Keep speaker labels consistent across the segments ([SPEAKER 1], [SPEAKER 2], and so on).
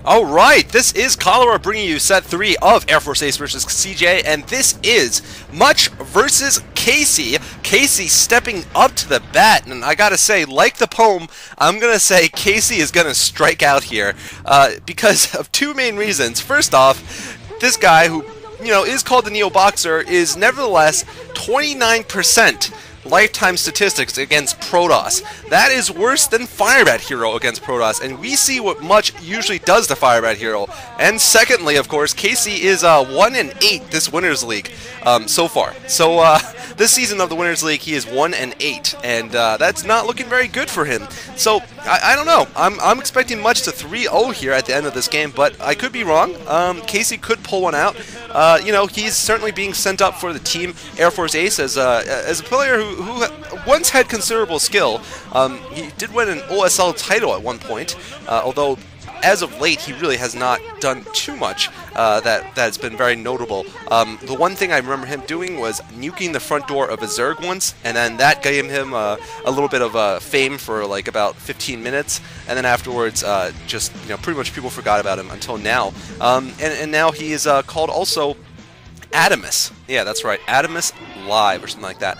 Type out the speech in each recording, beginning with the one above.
[SPEAKER 1] Alright, this is Cholera bringing you set 3 of Air Force Ace versus CJ, and this is Much versus Casey. Casey stepping up to the bat, and I gotta say, like the poem, I'm gonna say Casey is gonna strike out here because of two main reasons. First off, this guy who, is called the Neo Boxer is nevertheless 29% lifetime statistics against Protoss. That is worse than Firebat Hero against Protoss, and we see what Much usually does to Firebat Hero. And secondly, of course, Casey is 1-8 this Winners League so far. So this season of the Winners League, he is 1-8, and that's not looking very good for him. So I don't know. I'm expecting Much to 3-0 here at the end of this game, but I could be wrong. Casey could pull one out. He's certainly being sent up for the team Air Force Ace as a player who once had considerable skill. He did win an OSL title at one point, although as of late he really has not done too much that's been very notable. The one thing I remember him doing was nuking the front door of a Zerg once, and then that gave him a little bit of fame for like about 15 minutes, and then afterwards just pretty much people forgot about him until now. And now he is called also Adamus. Yeah, that's right, Adamus Live or something like that.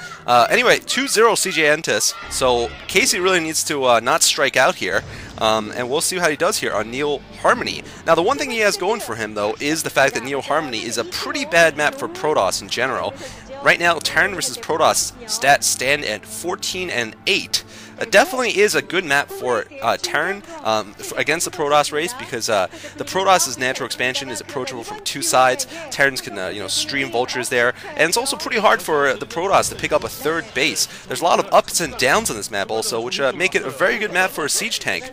[SPEAKER 1] Anyway, 2-0 CJ Entis, so Casey really needs to not strike out here, and we'll see how he does here on Neo Harmony. Now, the one thing he has going for him, though, is the fact that Neo Harmony is a pretty bad map for Protoss in general. Right now, Terran versus Protoss stats stand at 14-8. It definitely is a good map for Terran against the Protoss race, because the Protoss's natural expansion is approachable from two sides. Terrans can stream vultures there, and it's also pretty hard for the Protoss to pick up a third base. There's a lot of ups and downs on this map also, which make it a very good map for a siege tank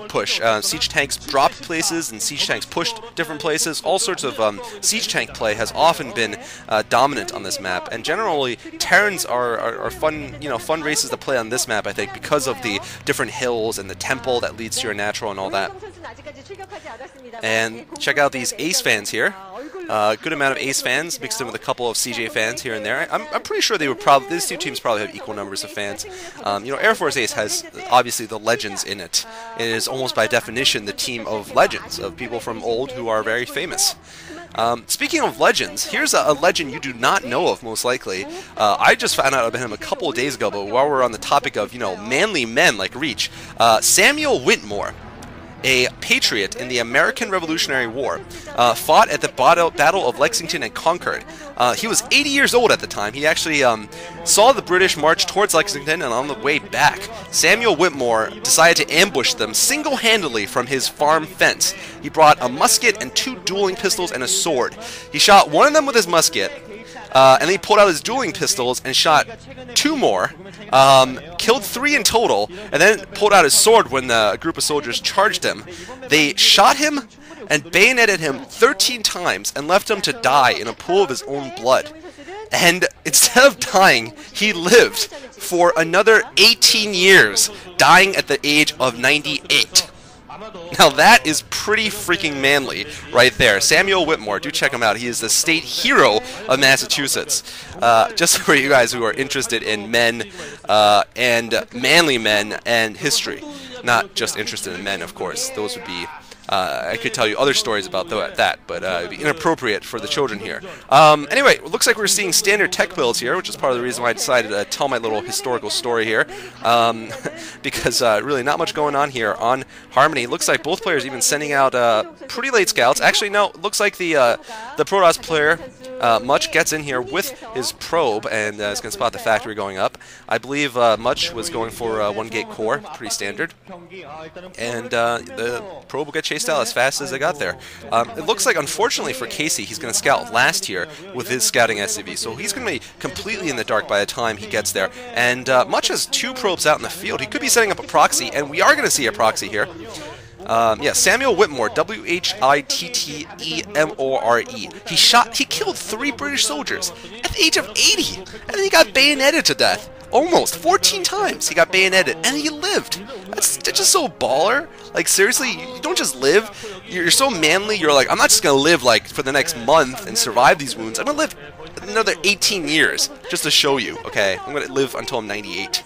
[SPEAKER 1] push. Siege tanks dropped places, and siege tanks pushed different places. All sorts of siege tank play has often been dominant on this map, and generally Terrans are fun, fun races to play on this map, I think, because of the different hills and the temple that leads to your natural and all that. And check out these Ace fans here. Good amount of Ace fans mixed in with a couple of CJ fans here and there. I'm pretty sure they would these two teams probably have equal numbers of fans. Air Force Ace has obviously the legends in it. It is almost by definition the team of legends, of people from old who are very famous. Speaking of legends, here's a legend you do not know of, most likely. I just found out about him a couple of days ago, but while we're on the topic of, manly men like Reach, Samuel Whitmore, a patriot in the American Revolutionary War, fought at the Battle of Lexington and Concord. He was 80 years old at the time. He actually saw the British march towards Lexington, and on the way back, Samuel Whitmore decided to ambush them single-handedly from his farm fence. He brought a musket and 2 dueling pistols and a sword. He shot one of them with his musket, and then he pulled out his dueling pistols and shot 2 more, killed 3 in total, and then pulled out his sword when a group of soldiers charged him. They shot him and bayoneted him 13 times and left him to die in a pool of his own blood. And instead of dying, he lived for another 18 years, dying at the age of 98. Now that is pretty freaking manly right there. Samuel Whitmore, do check him out. He is the state hero of Massachusetts. Just for you guys who are interested in men and manly men and history. Not just interested in men, of course. Those would be... I could tell you other stories about that, but it would be inappropriate for the children here. Anyway, it looks like we're seeing standard tech builds here, which is part of the reason why I decided to tell my little historical story here. Because really not much going on here on Harmony. Looks like both players even sending out pretty late scouts. Actually, no, looks like the Protoss player, Much, gets in here with his probe, and is going to spot the factory going up. I believe Much was going for 1 gate core, pretty standard. And the probe will get chased out as fast as they got there. It looks like, unfortunately for Casey, he's going to scout last here with his scouting SCV, so he's going to be completely in the dark by the time he gets there. And Much has 2 probes out in the field. He could be setting up a proxy, and we are going to see a proxy here. Yeah, Samuel Whitmore, W-H-I-T-T-E-M-O-R-E. He killed 3 British soldiers at the age of 80, and then he got bayoneted to death. Almost 14 times he got bayoneted, and he lived. That's just so baller. Like, seriously, you don't just live. You're so manly. You're like, I'm not just gonna live like for the next month and survive these wounds. I'm gonna live another 18 years just to show you. Okay, I'm gonna live until I'm 98.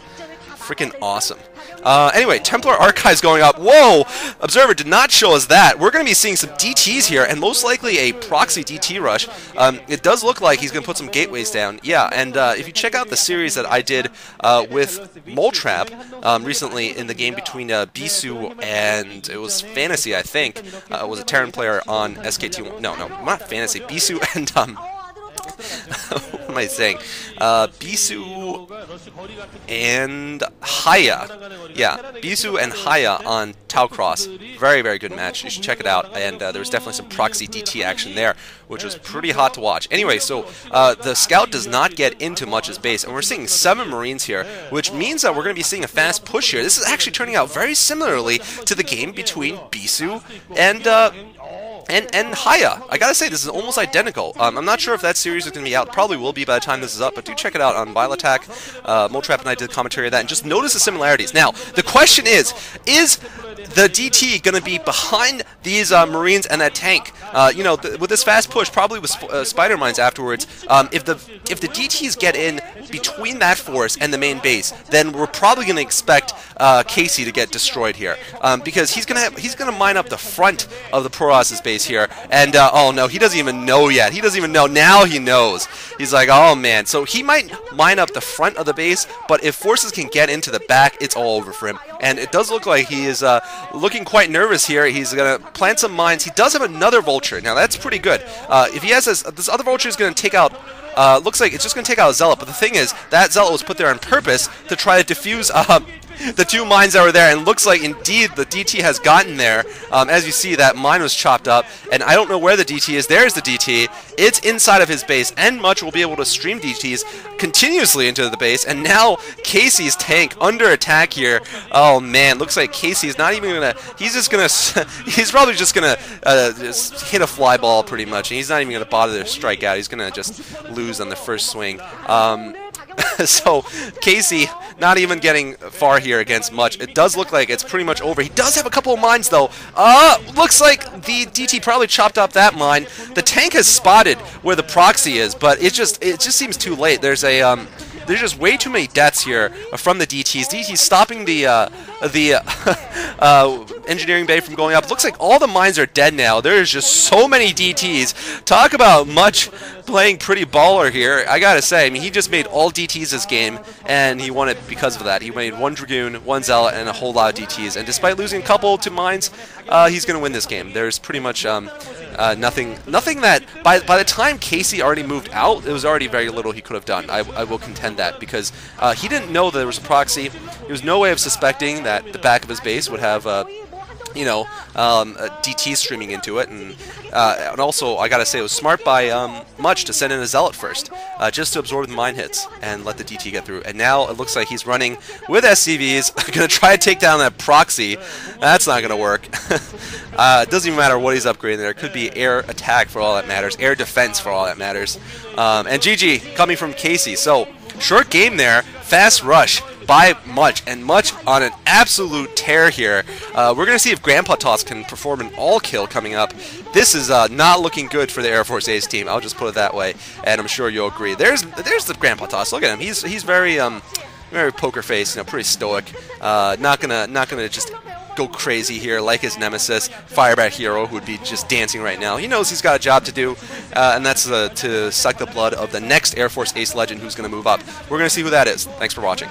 [SPEAKER 1] freaking awesome. Anyway, Templar Archives going up. Whoa! Observer did not show us that. We're going to be seeing some DTs here, and most likely a proxy DT rush. It does look like he's going to put some gateways down. Yeah, and if you check out the series that I did with Moltrap recently in the game between Bisu and it was Fantasy, I think. It was a Terran player on SKT. No, not Fantasy. Bisu and what am I saying? Bisu and Haya. Yeah, Bisu and Haya on Tau Cross. Very, very good match. You should check it out. And there was definitely some proxy DT action there, which was pretty hot to watch. Anyway, so the Scout does not get into much's base, and we're seeing 7 Marines here, which means that we're going to be seeing a fast push here. This is actually turning out very similarly to the game between Bisu and Haya. I gotta say, this is almost identical. I'm not sure if that series is going to be out. Probably will be by the time this is up, but do check it out on Vile Attack. Moltrap and I did commentary of that, and just notice the similarities. Now, the question is the DT going to be behind these Marines and that tank? You know, with this fast push, probably with Spider Mines afterwards, if the DTs get in between that force and the main base, then we're probably going to expect Casey to get destroyed here, because he's gonna mine up the front of the Protoss' base here, and oh no, he doesn't even know yet. He doesn't even know. Now he knows. He's like, oh man. So he might mine up the front of the base, but if forces can get into the back, it's all over for him. And it does look like he is looking quite nervous here. He's gonna plant some mines. He does have another vulture. Now that's pretty good. If he has this other vulture is gonna take out. Looks like it's just going to take out a Zealot, but the thing is, that Zealot was put there on purpose to try to defuse the 2 mines that were there, and looks like indeed the DT has gotten there. As you see, that mine was chopped up, and I don't know where the DT is. There's the DT. It's inside of his base, and Much will be able to stream DTs continuously into the base, and now Casey's tank under attack here. Oh man, looks like Casey's not even going to, he's probably just going to just hit a fly ball pretty much, and he's not even going to bother to strike out. He's going to just lose on the first swing. So Casey not even getting far here against Much. It does look like it's pretty much over. He does have a couple of mines though. Looks like the DT probably chopped up that mine. The tank has spotted where the proxy is, but it just seems too late. There's just way too many deaths here from the DTs. DTs stopping the engineering bay from going up. Looks like all the mines are dead now. There's just so many DTs. Talk about Much playing pretty baller here. I gotta say, I mean, he just made all DTs this game, and he won it because of that. He made 1 Dragoon, 1 Zealot, and a whole lot of DTs. And despite losing a couple to mines, he's gonna win this game. There's pretty much nothing that by the time Casey already moved out, there was already very little he could have done. I will contend that, because he didn't know that there was a proxy. There was no way of suspecting that the back of his base would have a DT streaming into it, and also I gotta say it was smart by Much to send in a Zealot first, just to absorb the mine hits and let the DT get through. And now it looks like he's running with SCVs, gonna try to take down that proxy. That's not gonna work. It doesn't even matter what he's upgrading there. It could be air attack for all that matters, air defense for all that matters. And GG coming from Casey. So short game there, fast rush by Much, and Much on an absolute tear here. We're going to see if Grandpa Toss can perform an all-kill coming up. This is not looking good for the Air Force Ace team, I'll just put it that way, and I'm sure you'll agree. There's the Grandpa Toss. Look at him. He's very poker face, pretty stoic. Not gonna just go crazy here like his nemesis, Firebat Hero, who would be just dancing right now. He knows he's got a job to do, and that's to suck the blood of the next Air Force Ace legend who's going to move up. We're going to see who that is. Thanks for watching.